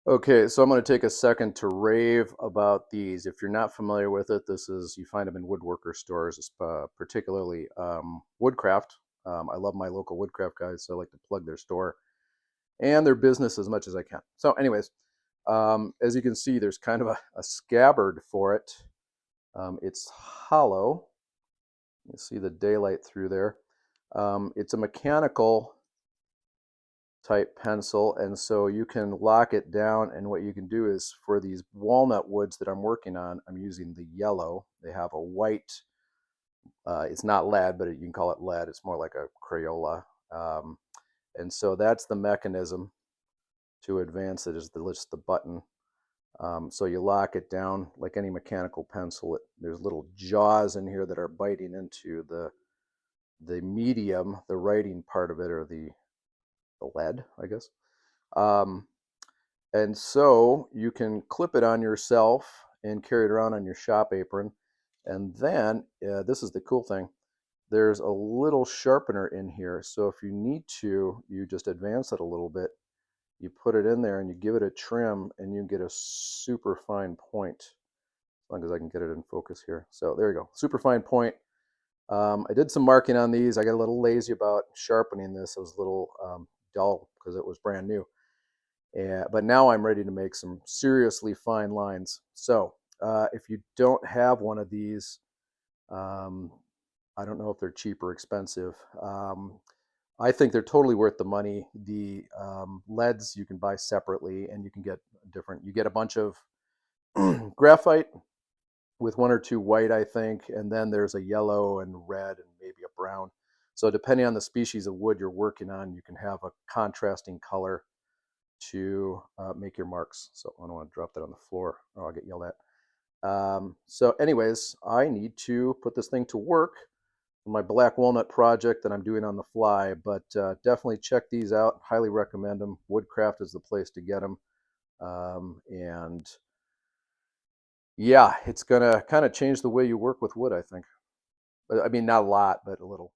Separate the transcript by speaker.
Speaker 1: Okay, so I'm going to take a second to rave about these. If you're not familiar with it, you find them in woodworker stores, particularly Woodcraft. I love my local Woodcraft guys, so I like to plug their store and their business as much as I can. So, anyways, as you can see, there's kind of a scabbard for it. It's hollow. You see the daylight through there. It's a mechanical type pencil, and so you can lock it down. And what you can do is, for these walnut woods that I'm working on, I'm using the yellow. They have a white, it's not lead, but you can call it lead. It's more like a Crayola. um, and so that's the mechanism to advance it, is just the button. So you lock it down like any mechanical pencil. There's little jaws in here that are biting into the medium, the writing part of it, or the lead, I guess. Um, And so you can clip it on yourself and carry it around on your shop apron. And then, this is the cool thing, there's a little sharpener in here. So if you need to, you just advance it a little bit. You put it in there and you give it a trim, and you get a super fine point. As long as I can get it in focus here. So there you go, super fine point. I did some marking on these. I got a little lazy about sharpening this. It was a little dull because it was brand new. But now I'm ready to make some seriously fine lines. So if you don't have one of these, um, I don't know if they're cheap or expensive. I think they're totally worth the money. The leads you can buy separately, and you can get different. You get a bunch of graphite with one or two white, I think, and then there's a yellow and red and maybe a brown. So depending on the species of wood you're working on, you can have a contrasting color to make your marks. So I don't want to drop that on the floor or I'll get yelled at. So anyways, I need to put this thing to work on my Black Walnut project that I'm doing on the fly, but definitely check these out. Highly recommend them. Woodcraft is the place to get them. And yeah, it's going to kind of change the way you work with wood, I think. I mean, not a lot, but a little.